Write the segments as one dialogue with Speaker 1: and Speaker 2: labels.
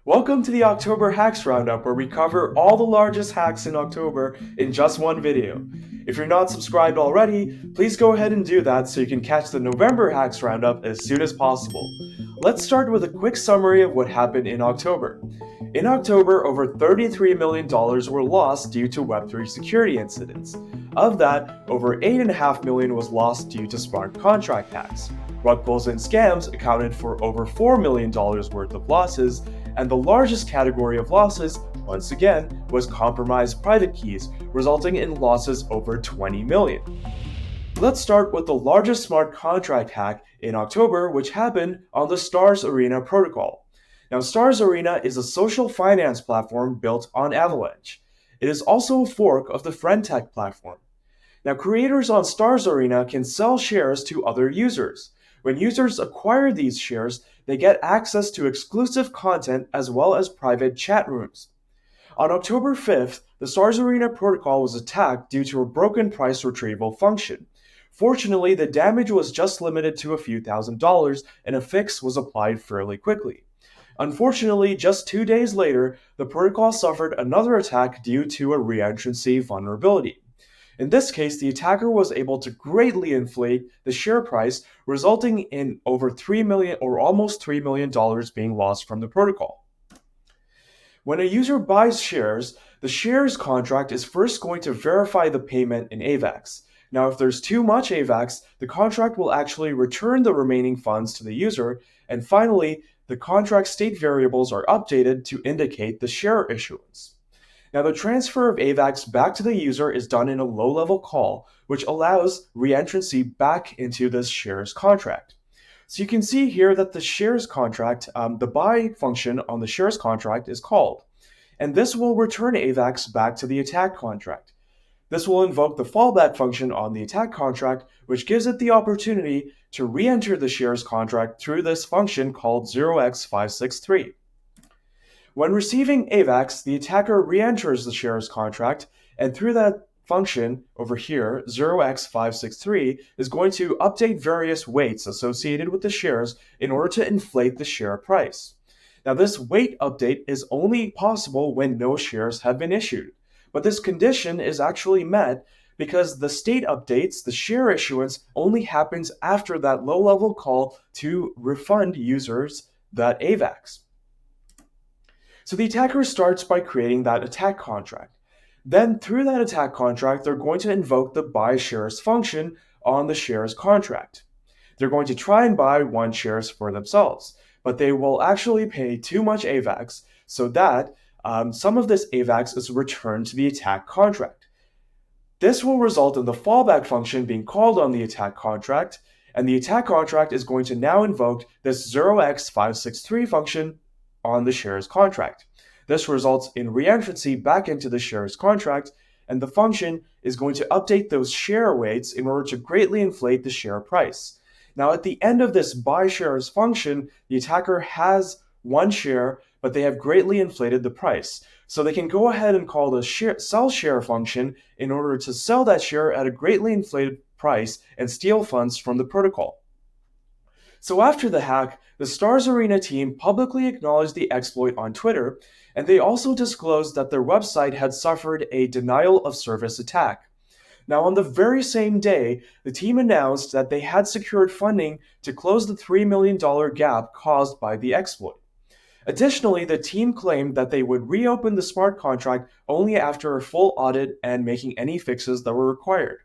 Speaker 1: Welcome to the October Hacks Roundup, where we cover all the largest hacks in October in just one video. If you're not subscribed already, please go ahead and do that so you can catch the November Hacks Roundup as soon as possible. Let's start with a quick summary of what happened in October. In October, over $33 million were lost due to Web3 security incidents. Of that, over $8.5 million was lost due to smart contract hacks. Rug pulls and scams accounted for over $4 million worth of losses, and the largest category of losses, once again, was compromised private keys, resulting in losses over $20 million. Let's start with the largest smart contract hack in October, which happened on the Stars Arena protocol. Now, Stars Arena is a social finance platform built on Avalanche. It is also a fork of the FriendTech platform. Now, creators on Stars Arena can sell shares to other users. When users acquire these shares, they get access to exclusive content as well as private chat rooms. On October 5th, the Stars Arena protocol was attacked due to a broken price retrieval function. Fortunately, the damage was just limited to a few $1,000s, and a fix was applied fairly quickly. Unfortunately, just 2 days later, the protocol suffered another attack due to a reentrancy vulnerability. In this case, the attacker was able to greatly inflate the share price, resulting in over $3 million or almost $3 million being lost from the protocol. When a user buys shares, the shares contract is first going to verify the payment in AVAX. Now, if there's too much AVAX, the contract will actually return the remaining funds to the user, and finally, the contract state variables are updated to indicate the share issuance. Now, the transfer of AVAX back to the user is done in a low-level call, which allows reentrancy back into this shares contract. So you can see here that the shares contract, the buy function on the shares contract is called, and this will return AVAX back to the attack contract. This will invoke the fallback function on the attack contract, which gives it the opportunity to re-enter the shares contract through this function called 0x563. When receiving AVAX, the attacker re-enters the shares contract, and through that function over here, 0x563, is going to update various weights associated with the shares in order to inflate the share price. Now, this weight update is only possible when no shares have been issued, but this condition is actually met because the state updates, the share issuance, only happens after that low-level call to refund users that AVAX. So the attacker starts by creating that attack contract. Then through that attack contract, they're going to invoke the buy shares function on the shares contract. They're going to try and buy 1 shares for themselves, but they will actually pay too much AVAX so that some of this AVAX is returned to the attack contract. This will result in the fallback function being called on the attack contract, and the attack contract is going to now invoke this 0x563 function on the shares contract. This results in reentrancy back into the shares contract, and the function is going to update those share weights in order to greatly inflate the share price. Now, at the end of this buy shares function, the attacker has 1 share, but they have greatly inflated the price. So they can go ahead and call the sell share function in order to sell that share at a greatly inflated price and steal funds from the protocol. So after the hack, the Stars Arena team publicly acknowledged the exploit on Twitter, and they also disclosed that their website had suffered a denial of service attack. Now, on the very same day, the team announced that they had secured funding to close the $3 million gap caused by the exploit. Additionally, the team claimed that they would reopen the smart contract only after a full audit and making any fixes that were required.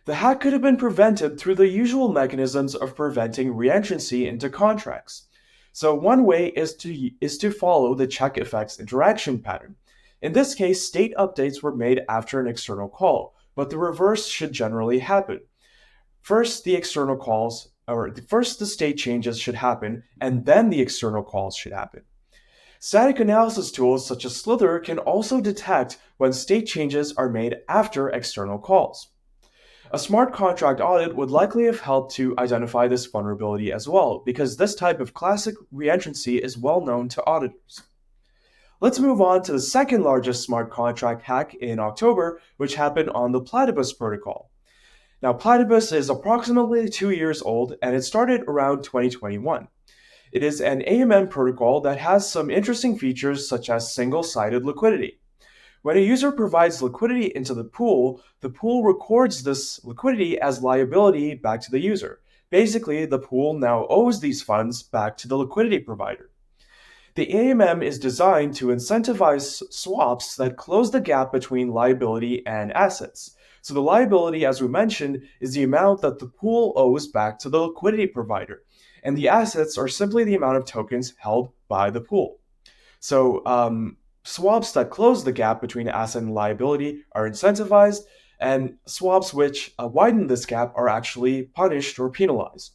Speaker 1: The hack could have been prevented through the usual mechanisms of preventing reentrancy into contracts. So one way is to follow the check effects interaction pattern. In this case, state updates were made after an external call, but the reverse should generally happen. First the state changes should happen, and then the external calls should happen. Static analysis tools such as Slither can also detect when state changes are made after external calls. A smart contract audit would likely have helped to identify this vulnerability as well, because this type of classic reentrancy is well known to auditors. Let's move on to the second largest smart contract hack in October, which happened on the Platypus protocol. Now, Platypus is approximately 2 years old, and it started around 2021. It is an AMM protocol that has some interesting features such as single-sided liquidity. When a user provides liquidity into the pool records this liquidity as liability back to the user. Basically, the pool now owes these funds back to the liquidity provider. The AMM is designed to incentivize swaps that close the gap between liability and assets. So the liability, as we mentioned, is the amount that the pool owes back to the liquidity provider, and the assets are simply the amount of tokens held by the pool. So swaps that close the gap between asset and liability are incentivized, and swaps which widen this gap are actually punished or penalized.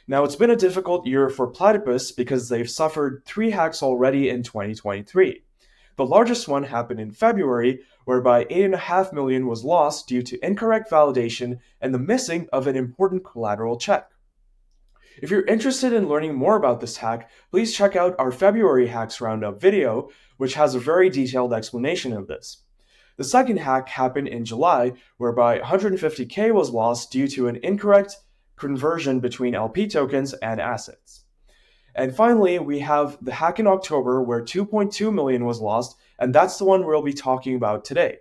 Speaker 1: Now, it's been a difficult year for Platypus because they've suffered 3 hacks already in 2023. The largest one happened in February, whereby 8.5 million was lost due to incorrect validation and the missing of an important collateral check. If you're interested in learning more about this hack, please check out our February Hacks Roundup video, which has a very detailed explanation of this. The second hack happened in July, whereby 150k was lost due to an incorrect conversion between LP tokens and assets. And finally, we have the hack in October where 2.2 million was lost, and that's the one we'll be talking about today.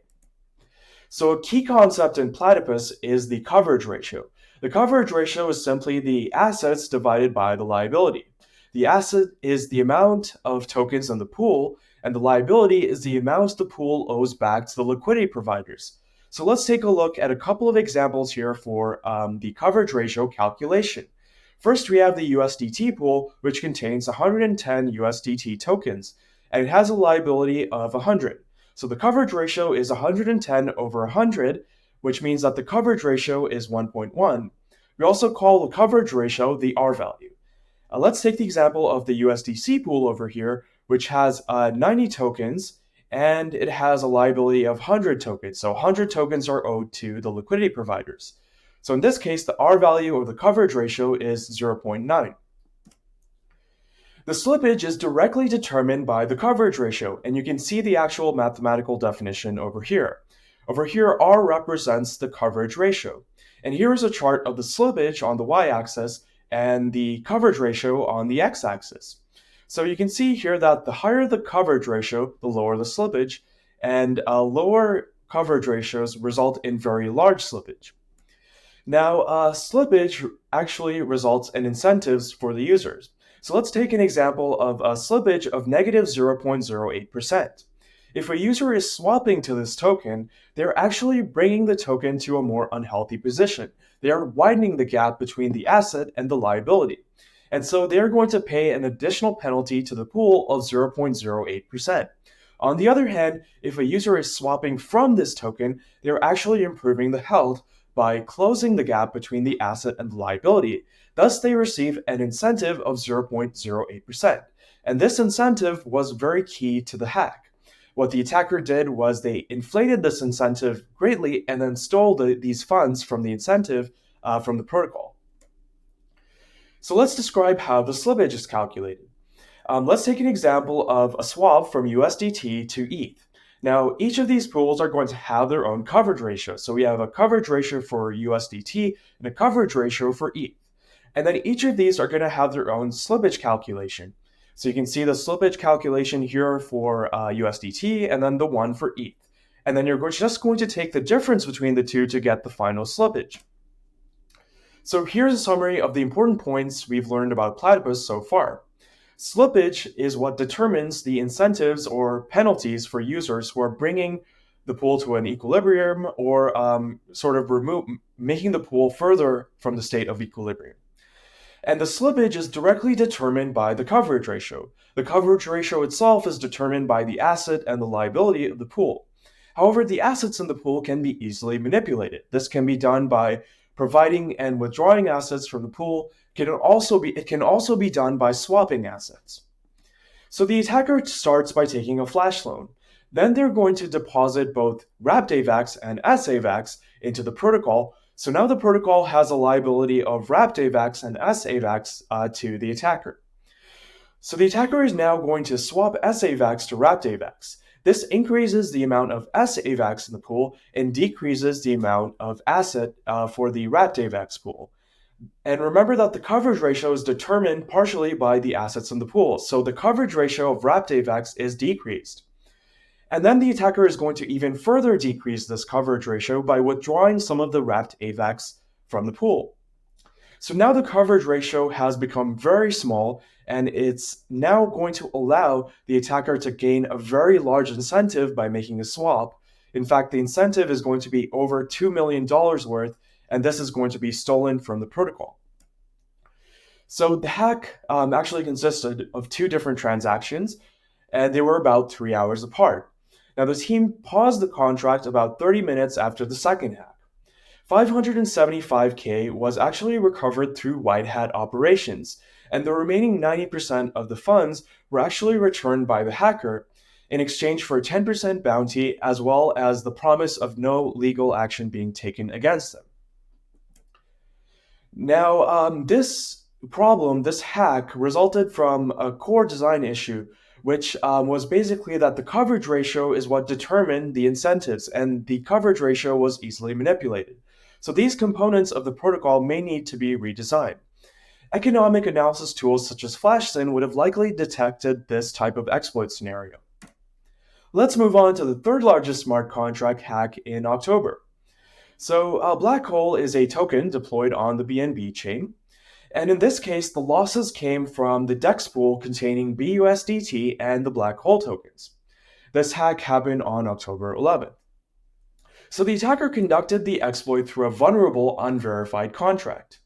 Speaker 1: So a key concept in Platypus is the coverage ratio. The coverage ratio is simply the assets divided by the liability. The asset is the amount of tokens in the pool, and the liability is the amount the pool owes back to the liquidity providers. So let's take a look at a couple of examples here for the coverage ratio calculation. First, we have the USDT pool, which contains 110 USDT tokens, and it has a liability of 100. So the coverage ratio is 110 over 100, which means that the coverage ratio is 1.1. We also call the coverage ratio the R value. Let's take the example of the USDC pool over here, which has 90 tokens, and it has a liability of 100 tokens. So 100 tokens are owed to the liquidity providers. So in this case, the R value of the coverage ratio is 0.9. The slippage is directly determined by the coverage ratio, and you can see the actual mathematical definition over here. Over here, R represents the coverage ratio. And here is a chart of the slippage on the y-axis and the coverage ratio on the x-axis. So you can see here that the higher the coverage ratio, the lower the slippage, and lower coverage ratios result in very large slippage. Now, slippage actually results in incentives for the users. So let's take an example of a slippage of negative 0.08%. If a user is swapping to this token, they're actually bringing the token to a more unhealthy position. They are widening the gap between the asset and the liability. And so they're going to pay an additional penalty to the pool of 0.08%. On the other hand, if a user is swapping from this token, they're actually improving the health by closing the gap between the asset and the liability. Thus, they receive an incentive of 0.08%. And this incentive was very key to the hack. What the attacker did was they inflated this incentive greatly and then stole these funds from the incentive from the protocol. So let's describe how the slippage is calculated. Let's take an example of a swap from USDT to ETH. Now, each of these pools are going to have their own coverage ratio. So we have a coverage ratio for USDT and a coverage ratio for ETH. And then each of these are going to have their own slippage calculation. So you can see the slippage calculation here for USDT and then the one for ETH. And then you're just going to take the difference between the two to get the final slippage. So here's a summary of the important points we've learned about Platypus so far. Slippage is what determines the incentives or penalties for users who are bringing the pool to an equilibrium or making the pool further from the state of equilibrium. And the slippage is directly determined by the coverage ratio. The coverage ratio itself is determined by the asset and the liability of the pool. However, the assets in the pool can be easily manipulated. This can be done by providing and withdrawing assets from the pool. It can also be done by swapping assets. So the attacker starts by taking a flash loan. Then they're going to deposit both wrapped AVAX and SAVAX into the protocol. So now the protocol has a liability of wrapped AVAX and SAVAX to the attacker. So the attacker is now going to swap SAVAX to wrapped AVAX. This increases the amount of SAVAX in the pool and decreases the amount of asset for the wrapped AVAX pool. And remember that the coverage ratio is determined partially by the assets in the pool. So the coverage ratio of wrapped AVAX is decreased. And then the attacker is going to even further decrease this coverage ratio by withdrawing some of the wrapped AVAX from the pool. So now the coverage ratio has become very small, and it's now going to allow the attacker to gain a very large incentive by making a swap. In fact, the incentive is going to be over $2 million worth, and this is going to be stolen from the protocol. So the hack actually consisted of two different transactions, and they were about 3 hours apart. Now, the team paused the contract about 30 minutes after the second hack. 575K was actually recovered through white hat operations, and the remaining 90% of the funds were actually returned by the hacker in exchange for a 10% bounty as well as the promise of no legal action being taken against them. Now, this hack resulted from a core design issue, which was basically that the coverage ratio is what determined the incentives, and the coverage ratio was easily manipulated. So these components of the protocol may need to be redesigned. Economic analysis tools such as FlashSyn would have likely detected this type of exploit scenario. Let's move on to the third largest smart contract hack in October. So, Black Hole is a token deployed on the BNB chain. And in this case, the losses came from the DEX pool containing BUSDT and the Black Hole tokens. This hack happened on October 11th. So the attacker conducted the exploit through a vulnerable, unverified contract.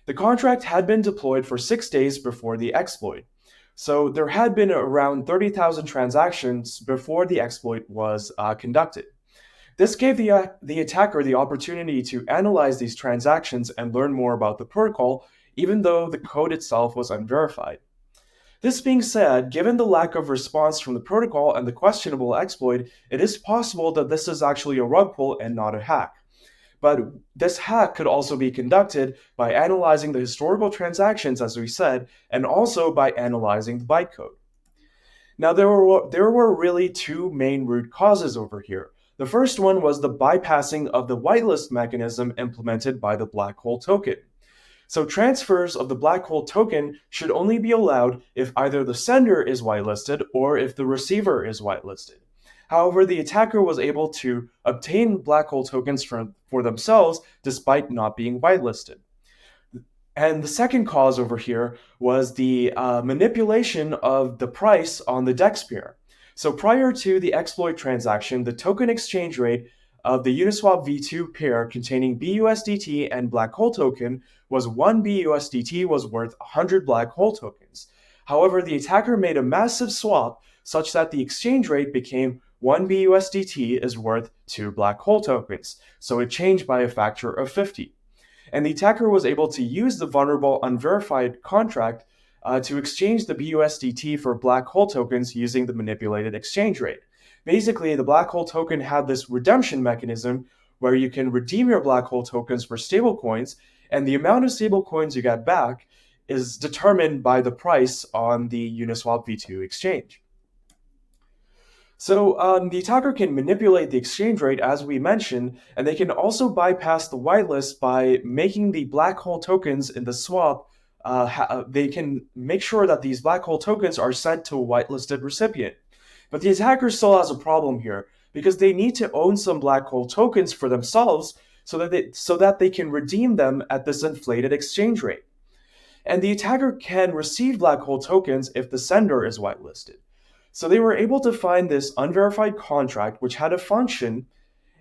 Speaker 1: The contract had been deployed for 6 days before the exploit. So there had been around 30,000 transactions before the exploit was conducted. This gave the attacker the opportunity to analyze these transactions and learn more about the protocol, even though the code itself was unverified. This being said, given the lack of response from the protocol and the questionable exploit, it is possible that this is actually a rug pull and not a hack. But this hack could also be conducted by analyzing the historical transactions, as we said, and also by analyzing the bytecode. Now, there were really two main root causes over here. The first one was the bypassing of the whitelist mechanism implemented by the Black Hole token. So transfers of the Black Hole token should only be allowed if either the sender is whitelisted or if the receiver is whitelisted. However, the attacker was able to obtain Black Hole tokens for themselves despite not being whitelisted. And the second cause over here was the manipulation of the price on the DEX pair. So prior to the exploit transaction, the token exchange rate of the Uniswap V2 pair containing BUSDT and Black Hole token was 1 BUSDT was worth 100 Black Hole tokens. However, the attacker made a massive swap such that the exchange rate became 1 BUSDT is worth 2 Black Hole tokens, so it changed by a factor of 50. And the attacker was able to use the vulnerable unverified contract to exchange the BUSDT for Black Hole tokens using the manipulated exchange rate. Basically, the Black Hole token had this redemption mechanism where you can redeem your Black Hole tokens for stablecoins, and the amount of stablecoins you get back is determined by the price on the Uniswap V2 exchange. So the attacker can manipulate the exchange rate, as we mentioned, and they can also bypass the whitelist by making the Black Hole tokens in the swap. They can make sure that these Black Hole tokens are sent to a whitelisted recipient. But the attacker still has a problem here because they need to own some Black Hole tokens for themselves so that they can redeem them at this inflated exchange rate. And the attacker can receive Black Hole tokens if the sender is whitelisted. So they were able to find this unverified contract which had a function,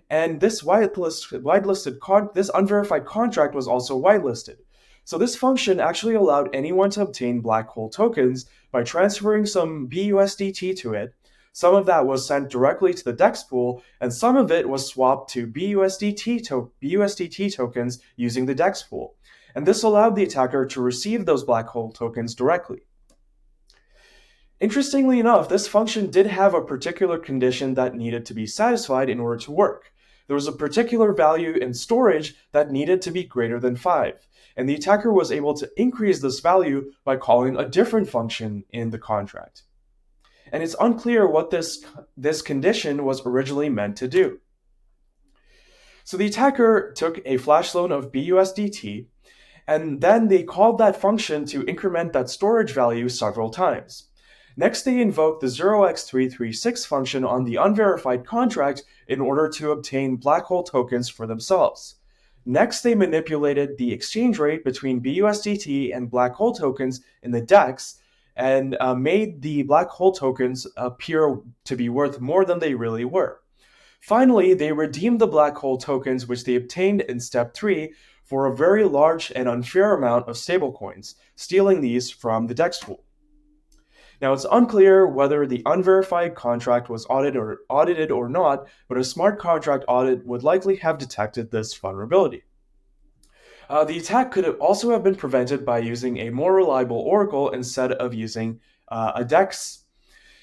Speaker 1: and this this unverified contract was also whitelisted. So this function actually allowed anyone to obtain Black Hole tokens by transferring some BUSDT to it. Some of that was sent directly to the DEX pool, and some of it was swapped to BUSDT tokens using the DEX pool. And this allowed the attacker to receive those Black Hole tokens directly. Interestingly enough, this function did have a particular condition that needed to be satisfied in order to work. There was a particular value in storage that needed to be greater than 5, and the attacker was able to increase this value by calling a different function in the contract. And it's unclear what this condition was originally meant to do. So the attacker took a flash loan of BUSDT, And then they called that function to increment that storage value several times. Next, they invoked the 0x336 function on the unverified contract in order to obtain black hole tokens for themselves. Next, they manipulated the exchange rate between BUSDT and black hole tokens in the DEX and made the black hole tokens appear to be worth more than they really were. Finally, they redeemed the black hole tokens which they obtained in step 3 for a very large and unfair amount of stablecoins, stealing these from the DEX pool. Now, it's unclear whether the unverified contract was audited or not, but a smart contract audit would likely have detected this vulnerability. The attack could also have been prevented by using a more reliable oracle instead of using a DEX.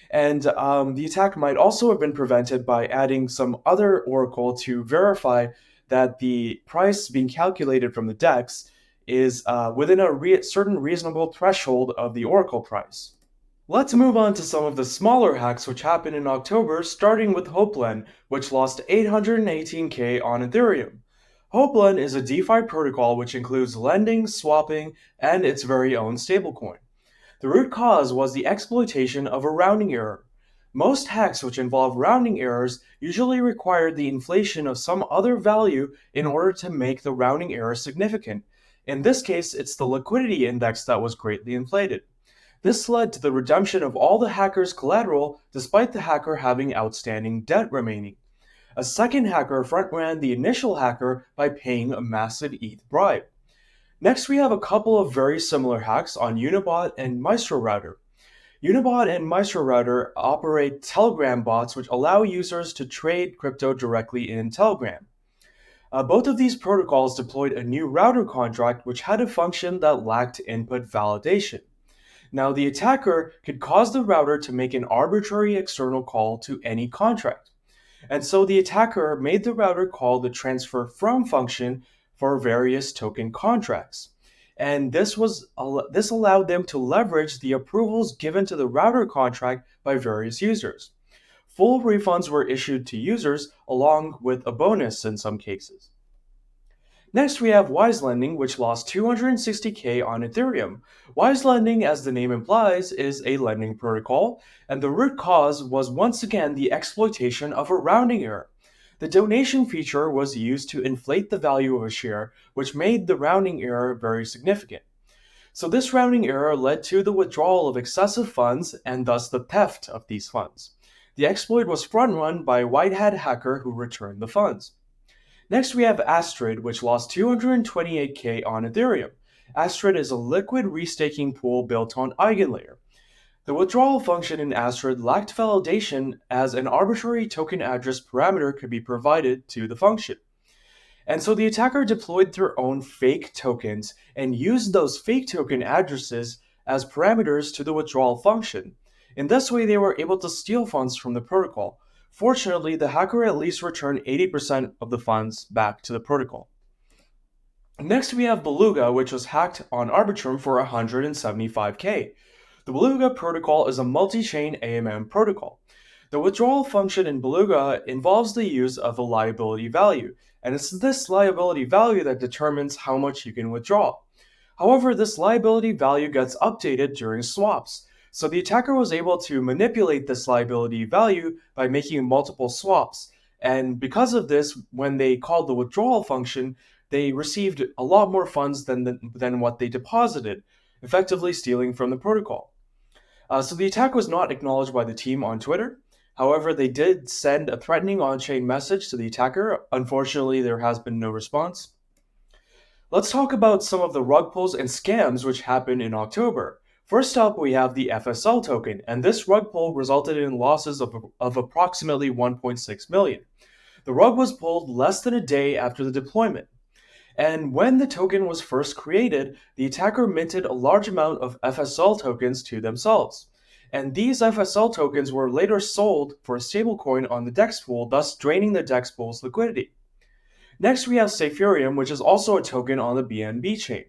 Speaker 1: And the attack might also have been prevented by adding some other oracle to verify that the price being calculated from the DEX is within a certain reasonable threshold of the oracle price. Let's move on to some of the smaller hacks which happened in October, starting with Hopelen, which lost 818k on Ethereum. Hopelen is a DeFi protocol which includes lending, swapping, and its very own stablecoin. The root cause was the exploitation of a rounding error. Most hacks which involve rounding errors usually require the inflation of some other value in order to make the rounding error significant. In this case, it's the liquidity index that was greatly inflated. This led to the redemption of all the hacker's collateral despite the hacker having outstanding debt remaining. A second hacker front-ran the initial hacker by paying a massive ETH bribe. Next, we have a couple of very similar hacks on Unibot and Maestro Router. Unibot and Maestro Router operate Telegram bots which allow users to trade crypto directly in Telegram. Both of these protocols deployed a new router contract which had a function that lacked input validation. Now, the attacker could cause the router to make an arbitrary external call to any contract. And so the attacker made the router call the transfer from function for various token contracts. And this allowed them to leverage the approvals given to the router contract by various users. Full refunds were issued to users along with a bonus in some cases. Next, we have Wise Lending, which lost 260k on Ethereum. Wise Lending, as the name implies, is a lending protocol, and the root cause was once again the exploitation of a rounding error. The donation feature was used to inflate the value of a share, which made the rounding error very significant. So this rounding error led to the withdrawal of excessive funds and thus the theft of these funds. The exploit was front-run by a white hat hacker who returned the funds. Next, we have Astrid, which lost 228k on Ethereum. Astrid is a liquid restaking pool built on EigenLayer. The withdrawal function in Astrid lacked validation as an arbitrary token address parameter could be provided to the function. And so the attacker deployed their own fake tokens and used those fake token addresses as parameters to the withdrawal function. In this way, they were able to steal funds from the protocol. Fortunately, the hacker at least returned 80% of the funds back to the protocol. Next, we have Beluga, which was hacked on Arbitrum for 175k. The Beluga protocol is a multi-chain AMM protocol. The withdrawal function in Beluga involves the use of a liability value, and it's this liability value that determines how much you can withdraw. However, this liability value gets updated during swaps. So the attacker was able to manipulate this liability value by making multiple swaps. And because of this, when they called the withdrawal function, they received a lot more funds than what they deposited, effectively stealing from the protocol. So the attack was not acknowledged by the team on Twitter. However, they did send a threatening on-chain message to the attacker. Unfortunately, there has been no response. Let's talk about some of the rug pulls and scams which happened in October. First up, we have the FSL token, and this rug pull resulted in losses of approximately 1.6 million. The rug was pulled less than a day after the deployment. And when the token was first created, the attacker minted a large amount of FSL tokens to themselves. And these FSL tokens were later sold for a stablecoin on the DEX pool, thus draining the DEX pool's liquidity. Next, we have Sapherium, which is also a token on the BNB chain.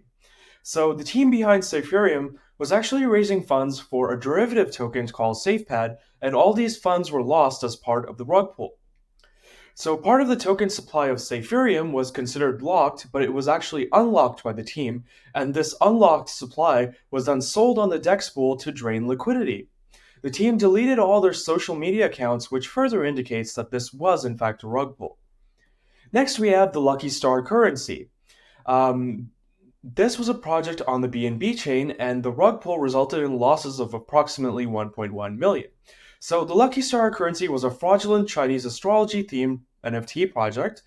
Speaker 1: So the team behind Sapherium was actually raising funds for a derivative token called SafePad, and all these funds were lost as part of the rug pull. So part of the token supply of Saphirium was considered blocked, but it was actually unlocked by the team, and this unlocked supply was then sold on the DEX pool to drain liquidity. The team deleted all their social media accounts, which further indicates that this was in fact a rug pull. Next, we have the Lucky Star currency. Um, this was a project on the BNB chain, and the rug pull resulted in losses of approximately 1.1 million. So the Lucky Star currency was a fraudulent Chinese astrology-themed NFT project,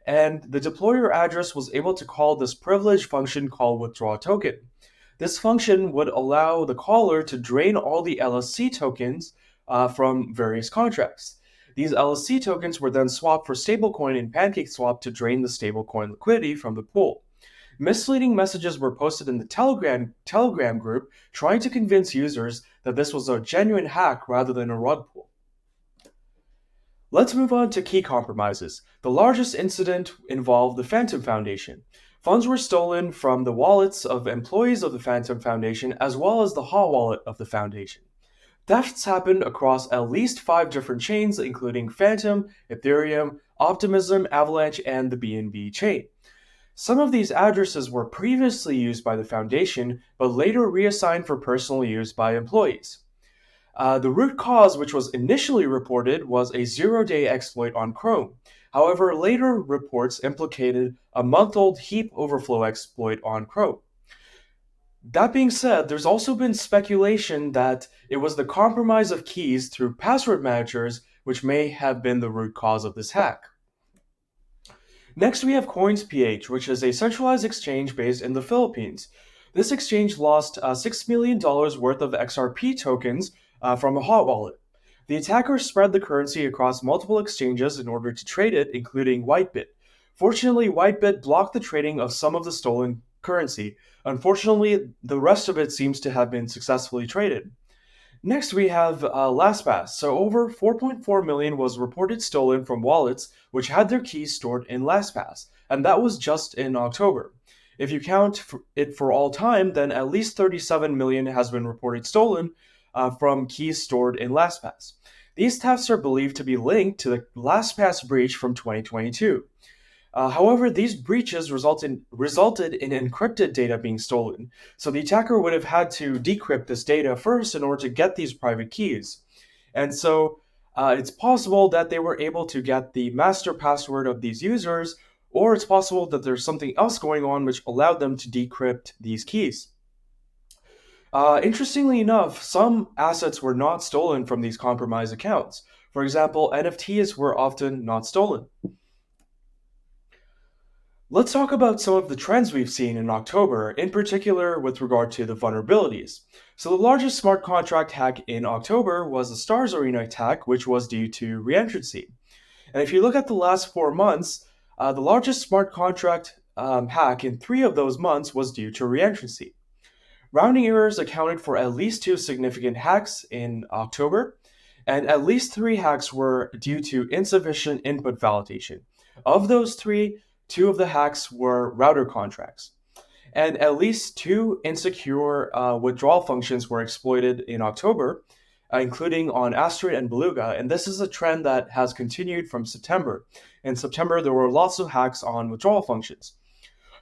Speaker 1: and the deployer address was able to call this privileged function called withdraw token. This function would allow the caller to drain all the LSC tokens from various contracts. These LSC tokens were then swapped for stablecoin in PancakeSwap to drain the stablecoin liquidity from the pool. Misleading messages were posted in the Telegram group trying to convince users that this was a genuine hack rather than a rug pull. Let's move on to key compromises. The largest incident involved the Phantom Foundation. Funds were stolen from the wallets of employees of the Phantom Foundation as well as the hot wallet of the foundation. Thefts happened across at least 5 different chains, including Phantom, Ethereum, Optimism, Avalanche, and the BNB chain. Some of these addresses were previously used by the foundation, but later reassigned for personal use by employees. The root cause, which was initially reported, was a zero-day exploit on Chrome. However, later reports implicated a month-old heap overflow exploit on Chrome. That being said, there's also been speculation that it was the compromise of keys through password managers which may have been the root cause of this hack. Next, we have CoinsPH, which is a centralized exchange based in the Philippines. This exchange lost $6 million worth of XRP tokens from a hot wallet. The attacker spread the currency across multiple exchanges in order to trade it, including Whitebit. Fortunately, Whitebit blocked the trading of some of the stolen currency. Unfortunately, the rest of it seems to have been successfully traded. Next, we have LastPass. So over 4.4 million was reported stolen from wallets which had their keys stored in LastPass, and that was just in October. If you count it for all time, then at least 37 million has been reported stolen from keys stored in LastPass. These thefts are believed to be linked to the LastPass breach from 2022. However, these breaches resulted in encrypted data being stolen, so the attacker would have had to decrypt this data first in order to get these private keys. And so it's possible that they were able to get the master password of these users, or it's possible that there's something else going on which allowed them to decrypt these keys. Interestingly enough, some assets were not stolen from these compromised accounts. For example, NFTs were often not stolen. Let's talk about some of the trends we've seen in October, in particular with regard to the vulnerabilities. So the largest smart contract hack in October was the Stars Arena attack, which was due to reentrancy. And if you look at the last 4 months, the largest smart contract hack in 3 of those months was due to reentrancy. Rounding errors accounted for at least 2 significant hacks in October, and at least 3 hacks were due to insufficient input validation. Of those 3, 2 of the hacks were router contracts. And at least 2 insecure withdrawal functions were exploited in October, including on Asteroid and Beluga, and this is a trend that has continued from September. In September, there were lots of hacks on withdrawal functions.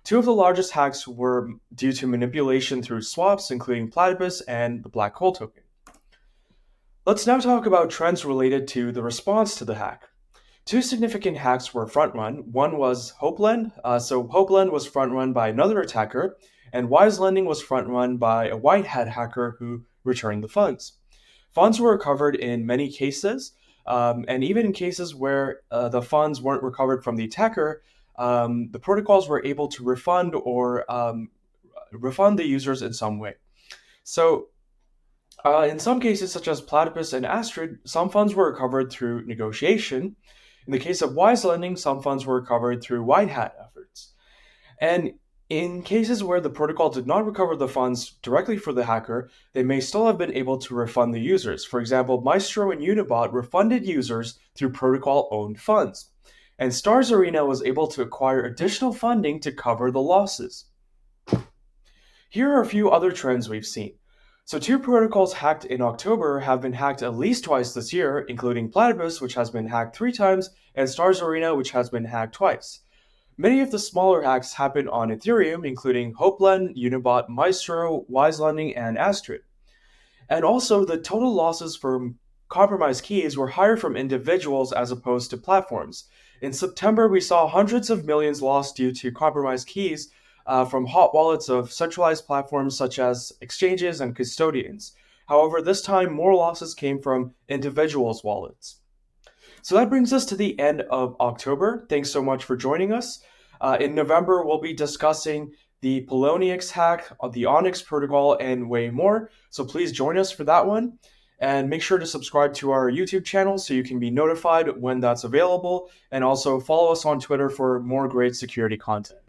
Speaker 1: 2 of the largest hacks were due to manipulation through swaps, including Platypus and the black hole token. Let's now talk about trends related to the response to the hack. 2 significant hacks were front-run. One was HopeLend. So HopeLend was front-run by another attacker, and Wise Lending was front-run by a white hat hacker who returned the funds. Funds were recovered in many cases, and even in cases where the funds weren't recovered from the attacker, the protocols were able to refund or refund the users in some way. So in some cases, such as Platypus and Astrid, some funds were recovered through negotiation. In the case of Wise Lending, some funds were recovered through white hat efforts. And in cases where the protocol did not recover the funds directly for the hacker, they may still have been able to refund the users. For example, Maestro and Unibot refunded users through protocol-owned funds. And Stars Arena was able to acquire additional funding to cover the losses. Here are a few other trends we've seen. So, two protocols hacked in October have been hacked at least twice this year, including Platypus, which has been hacked 3 times, and Stars Arena, which has been hacked twice. Many of the smaller hacks happened on Ethereum, including Hopelen, Unibot, Maestro, Wise Lending, and Astrid. And also, the total losses from compromised keys were higher from individuals as opposed to platforms. In September, we saw hundreds of millions lost due to compromised keys from hot wallets of centralized platforms such as exchanges and custodians. However, this time, more losses came from individuals' wallets. So that brings us to the end of October. Thanks so much for joining us. In November, we'll be discussing the Poloniex hack, the Onyx protocol, and way more. So please join us for that one. And make sure to subscribe to our YouTube channel so you can be notified when that's available. And also follow us on Twitter for more great security content.